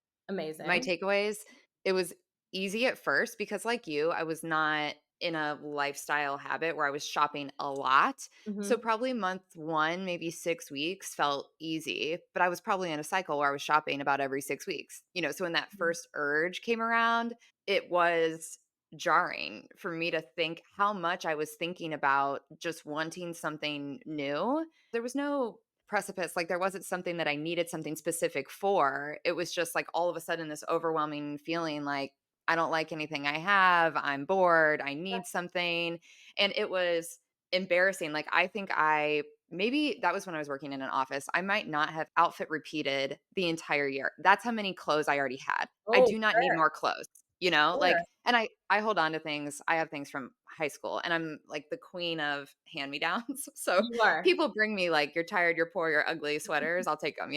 My Amazing. takeaways, it was easy at first because like you, I was not in a lifestyle habit where I was shopping a lot. So Mhm. probably month 1, maybe 6 weeks felt easy, but I was probably in a cycle where I was shopping about every 6 weeks. So when that Mhm. first urge came around, it was jarring for me to think how much I was thinking about just wanting something new. There was no precipice, like, there wasn't something that I needed something specific for. It was just, like, all of a sudden this overwhelming feeling like, I don't like anything I have, I'm bored, I need something, and it was embarrassing. Like, I think I maybe that was when I was working in an office. I might not have outfit repeated the entire year. That's how many clothes I already had. I Oh, do not need sure, more clothes, you know? sure. Like, and I hold on to things. I have things from high school, and I'm, like, the queen of hand-me-downs. So You are. people bring me, like, "You're tired, you're poor, you're ugly" sweaters, I'll take them.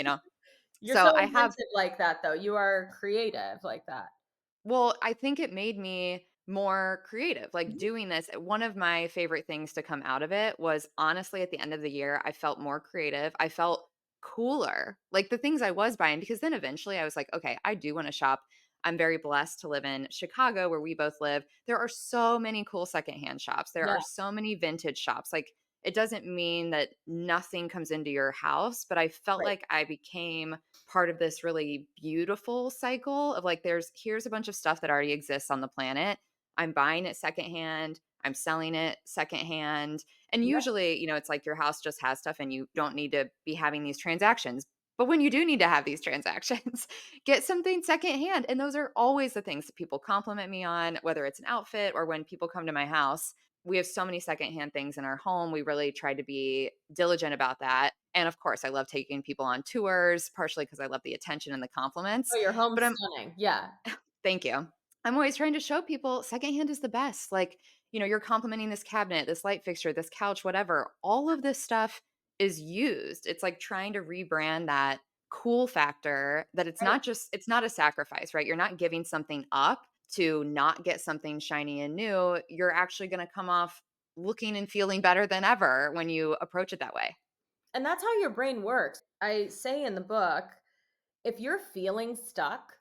You're So so I have. inventive like that, though. You are creative like that. Well, I think it made me more creative, like, Mhm. doing this. One of my favorite things to come out of it was, honestly, at the end of the year, I felt more creative, I felt cooler, like, the things I was buying, because then eventually I was like, "Okay, I do wanna shop." I'm very blessed to live in Chicago, where we both live. There are so many cool secondhand shops, there Yeah, are so many vintage shops, like, it doesn't mean that nothing comes into your house, but I felt right. like I became part of this really beautiful cycle of, like, here's a bunch of stuff that already exists on the planet. I'm buying it secondhand, I'm selling it secondhand. And Yeah, usually, it's like your house just has stuff and you don't need to be having these transactions. But when you do need to have these transactions, get something secondhand. And those are always the things that people compliment me on, whether it's an outfit or when people come to my house. We have so many secondhand things in our home. We really try to be diligent about that. And of course, I love taking people on tours, partially because I love the attention and the compliments. oh, your home's But I'm stunning. Yeah, Thank you. I'm always trying to show people secondhand is the best. Like, you're complimenting this cabinet, this light fixture, this couch, whatever. All of this stuff is used. It's like trying to rebrand that cool factor that right. it's not a sacrifice, right? You're not giving something up to not get something shiny and new. You're actually going to come off looking and feeling better than ever when you approach it that way. And that's how your brain works. I say in the book, if you're feeling stuck,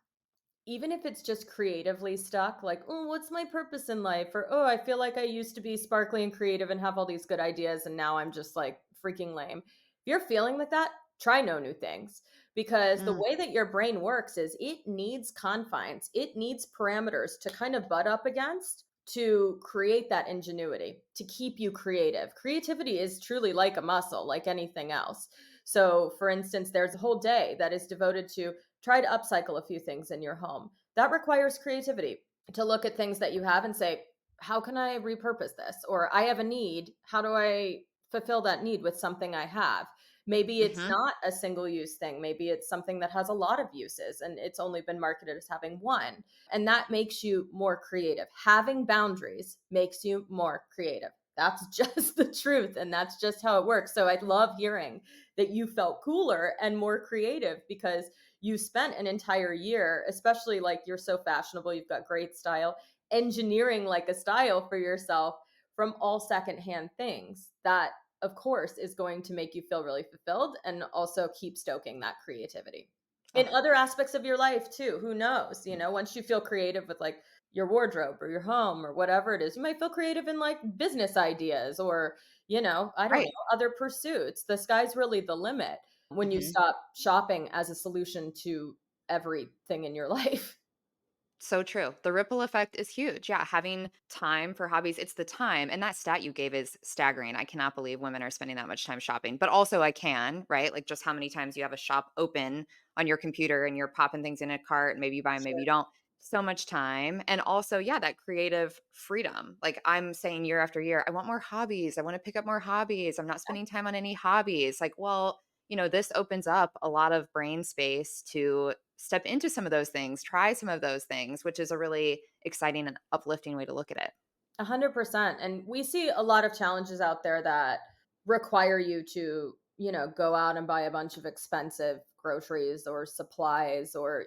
even if it's just creatively stuck, like, "Oh, what's my purpose in life?" Or, "Oh, I feel like I used to be sparkly and creative and have all these good ideas, and now I'm just, like, freaking lame." If you're feeling like that, try no new things, because the Mm, way that your brain works is it needs confines, it needs parameters to kind of butt up against to create that ingenuity, to keep you creative. Creativity is truly like a muscle, like anything else. So, for instance, there's a whole day that is devoted to try to upcycle a few things in your home. That requires creativity to look at things that you have and say, how can I repurpose this? Or I have a need. How do I fulfill that need with something I have? Maybe it's mhm. not a single use thing. Maybe it's something that has a lot of uses and it's only been marketed as having one. And that makes you more creative. Having boundaries makes you more creative. That's just the truth. And that's just how it works. So I love hearing that you felt cooler and more creative because you spent an entire year, especially like you're so fashionable, you've got great style, engineering like a style for yourself from all secondhand things. That, of course, is going to make you feel really fulfilled and also keep stoking that creativity. In Ugh, other aspects of your life, too, who knows? Once you feel creative with like your wardrobe or your home or whatever it is, you might feel creative in like business ideas or, I don't know, right. other pursuits. The sky's really the limit when you Mhm. stop shopping as a solution to everything in your life. So true. The ripple effect is huge. Yeah, having time for hobbies, it's the time. And that stat you gave is staggering. I cannot believe women are spending that much time shopping. But also I can, right? Like just how many times you have a shop open on your computer and you're popping things in a cart and maybe you buy 'em, maybe Sure. you don't. So much time. And also, yeah, that creative freedom. Like I'm saying year after year, I want more hobbies. I want to pick up more hobbies. I'm not spending time on any hobbies. Like, well, this opens up a lot of brain space to step into some of those things, try some of those things, which is a really exciting and uplifting way to look at it. 100%. And we see a lot of challenges out there that require you to, go out and buy a bunch of expensive groceries or supplies or,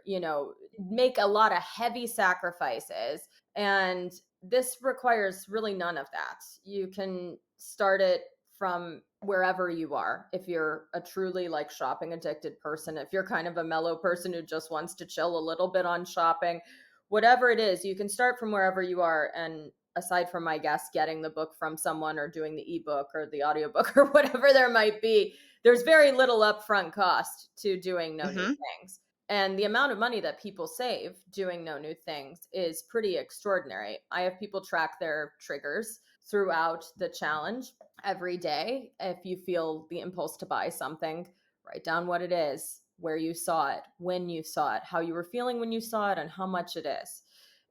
make a lot of heavy sacrifices. And this requires really none of that. You can start it from wherever you are. If you're a truly like shopping addicted person, if you're kind of a mellow person who just wants to chill a little bit on shopping, whatever it is, you can start from wherever you are. And aside from, I guess, getting the book from someone or doing the ebook or the audiobook or whatever there might be, there's very little upfront cost to doing no new Mhm. things. And the amount of money that people save doing no new things is pretty extraordinary. I have people track their triggers throughout the challenge every day. If you feel the impulse to buy something, write down what it is, where you saw it, when you saw it, how you were feeling when you saw it, and how much it is.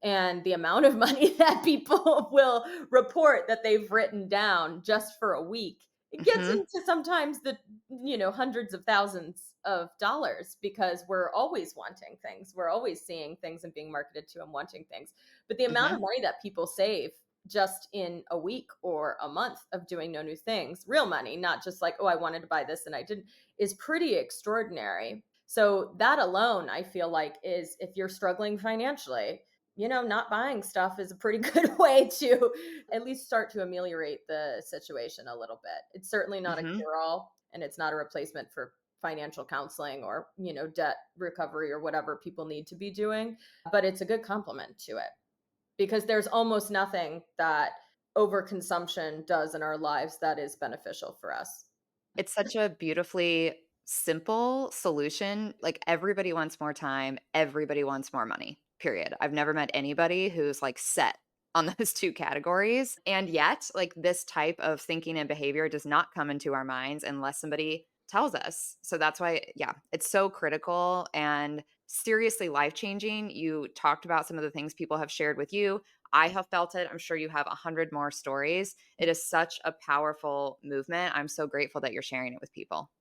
And the amount of money that people will report that they've written down just for a week, it gets Mhm. into sometimes the hundreds of thousands of dollars, because we're always wanting things, we're always seeing things and being marketed to and wanting things. But the amount of Mhm. money that people save just in a week or a month of doing no new things, real money, not just like, oh, I wanted to buy this and I didn't, is pretty extraordinary. So that alone, I feel like, is, if you're struggling financially, not buying stuff is a pretty good way to at least start to ameliorate the situation a little bit. It's certainly not a Mhm. cure all, and it's not a replacement for financial counseling or, debt recovery or whatever people need to be doing, but it's a good complement to it, because there's almost nothing that overconsumption does in our lives that is beneficial for us. It's such a beautifully simple solution. Like everybody wants more time, everybody wants more money. Period. I've never met anybody who's like set on those two categories. And yet, like this type of thinking and behavior does not come into our minds unless somebody tells us. So that's why, yeah, it's so critical and seriously life changing. You talked about some of the things people have shared with you. I have felt it. I'm sure you have 100 more stories. It is such a powerful movement. I'm so grateful that you're sharing it with people.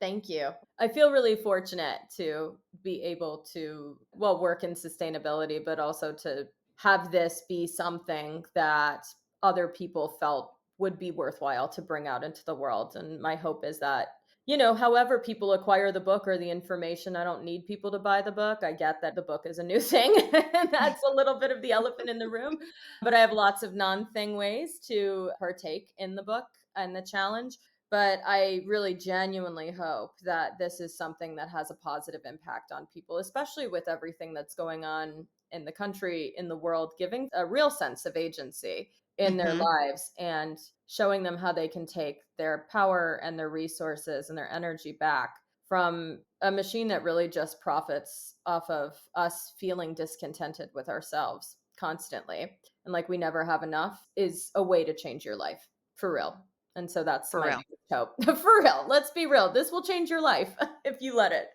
Thank you. I feel really fortunate to be able to, well, work in sustainability, but also to have this be something that other people felt would be worthwhile to bring out into the world. And my hope is that, however people acquire the book or the information, I don't need people to buy the book. I get that the book is a new thing. And that's a little bit of the elephant in the room. But I have lots of non thing ways to partake in the book and the challenge. But I really genuinely hope that this is something that has a positive impact on people, especially with everything that's going on in the country, in the world, giving a real sense of agency in their Mhm. lives and showing them how they can take their power and their resources and their energy back from a machine that really just profits off of us feeling discontented with ourselves constantly. And like we never have enough is a way to change your life for real. And so that's For my real. biggest hope. For real, let's be real. This will change your life if you let it.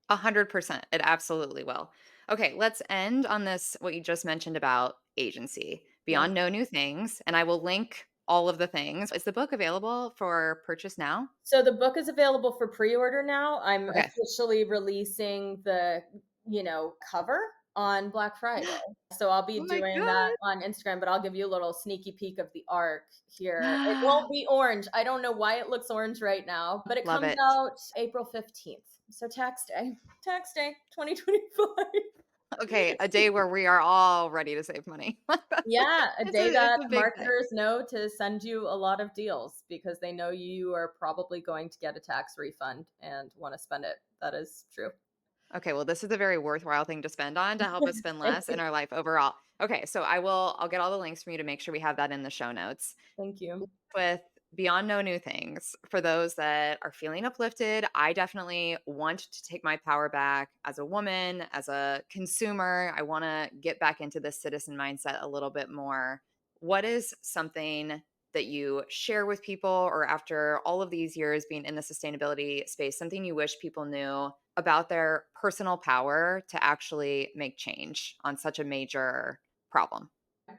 100%. It absolutely will. Okay, let's end on this what you just mentioned about agency. Yeah. Beyond No New Things, and I will link all of the things. Is the book available for purchase now? So the book is available for pre-order now. I'm Okay. officially releasing the, cover on Black Friday. So I'll be Oh my doing that god. on Instagram, but I'll give you a little sneaky peek of the arc here. It won't be orange. I don't know why it looks orange right now, but it Love comes it. out April 15th. So tax day. Tax day 2025. Okay, a day where we are all ready to save money. Yeah, a day It's that a big day. marketers know to send you a lot of deals because they know you are probably going to get a tax refund and want to spend it. That is true. Okay, well, this is a very worthwhile thing to spend on to help us spend Thank less in you. our life overall. Okay, so I'll get all the links from you to make sure we have that in the show notes. Thank you. With beyond no new things. For those that are feeling uplifted, I definitely want to take my power back as a woman, as a consumer. I want to get back into this citizen mindset a little bit more. What is something that you share with people, or after all of these years being in the sustainability space, something you wish people knew about their personal power to actually make change on such a major problem?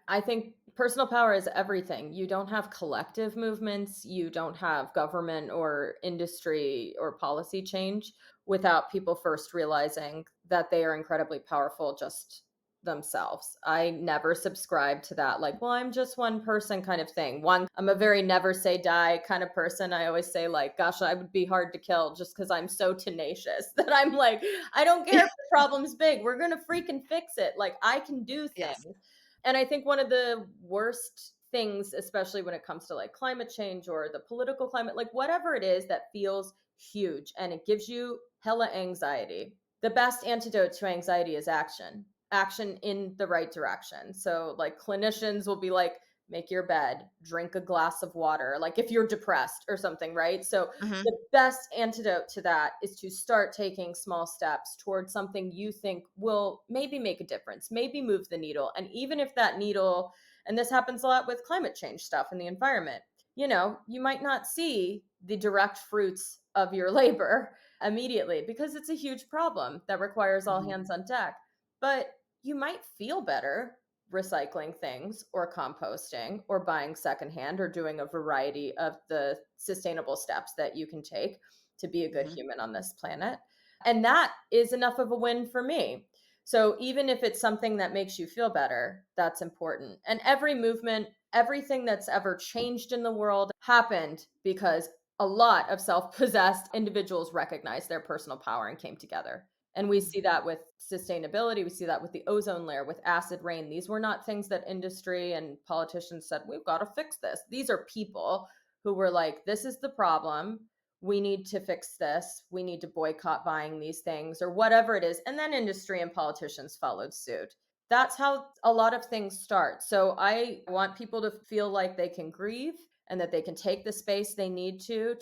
I think personal power is everything. You don't have collective movements, you don't have government or industry or policy change without people first realizing that they are incredibly powerful just themselves. I never subscribe to that, like, well, I'm just one person kind of thing. One, I'm a very never say die kind of person. I always say, like, gosh, I would be hard to kill just because I'm so tenacious that I'm like, I don't care if the problem's big. We're going to freaking fix it. Like, I can do Yes. things. And I think one of the worst things, especially when it comes to like climate change or the political climate, like whatever it is that feels huge and it gives you hella anxiety, the best antidote to anxiety is action, action in the right direction. So, like, clinicians will be like, make your bed, drink a glass of water, like if you're depressed or something, right? So, Hmm. the best antidote to that is to start taking small steps towards something you think will maybe make a difference, maybe move the needle. And even if that needle, and this happens a lot with climate change stuff in the environment, you might not see the direct fruits of your labor immediately because it's a huge problem that requires all Hmm. hands on deck. But you might feel better recycling things or composting or buying secondhand or doing a variety of the sustainable steps that you can take to be a good Hmm. human on this planet. And that is enough of a win for me. So even if it's something that makes you feel better, that's important. And every movement, everything that's ever changed in the world happened because a lot of self possessed individuals recognized their personal power and came together. And we see Hmm. that with sustainability. We see that with the ozone layer, with acid rain. These were not things that industry and politicians said, we've got to fix this. These are people who were like, this is the problem. We need to fix this. We need to boycott buying these things or whatever it is. And then industry and politicians followed suit. That's how a lot of things start. So I want people to feel like they can grieve and that they can take the space they need to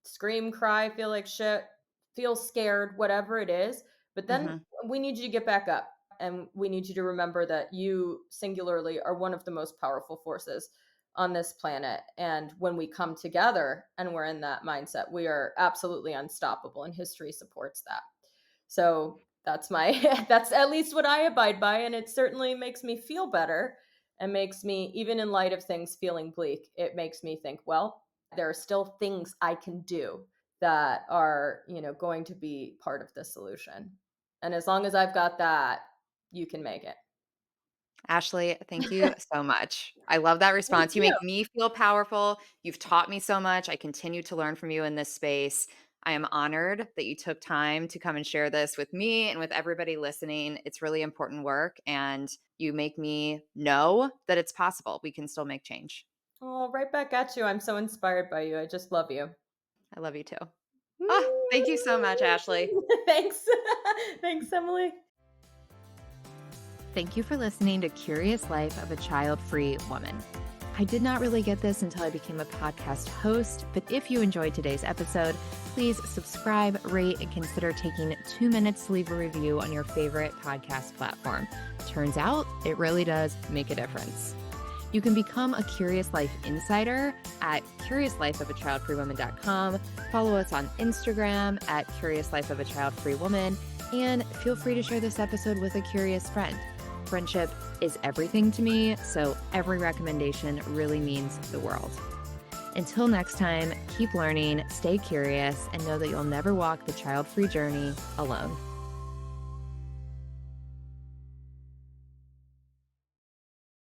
scream, cry, feel like shit, feel scared, whatever it is. But then Hmm. we need you to get back up and we need you to remember that you singularly are one of the most powerful forces on this planet. And when we come together and we're in that mindset, we are absolutely unstoppable, and history supports that. So that's my that's at least what I abide by, and it certainly makes me feel better and makes me, even in light of things feeling bleak, it makes me think, well, there are still things I can do that are, going to be part of the solution. And as long as I've got that, you can make it. Ashley, thank you so much. I love that Thank response. You you. make me feel powerful. You've taught me so much. I continue to learn from you in this space. I am honored that you took time to come and share this with me and with everybody listening. It's really important work, and you make me know that it's possible. We can still make change. Oh, right back at you. I'm so inspired by you. I just love you. I love you too. Ah, thank you so much, Ashley. Thanks. Thanks, Emily. Thank you for listening to Curious Life of a Child-Free Woman. I did not really get this until I became a podcast host, but if you enjoyed today's episode, please subscribe, rate, and consider taking 2 minutes to leave a review on your favorite podcast platform. Turns out, it really does make a difference. You can become a Curious Life insider at CuriousLifeOfAChildFreeWoman.com. Follow us on Instagram at Curious Life of a Child-Free Woman, and feel free to share this episode with a curious friend. Friendship is everything to me, so every recommendation really means the world. Until next time, keep learning, stay curious, and know that you'll never walk the child-free journey alone.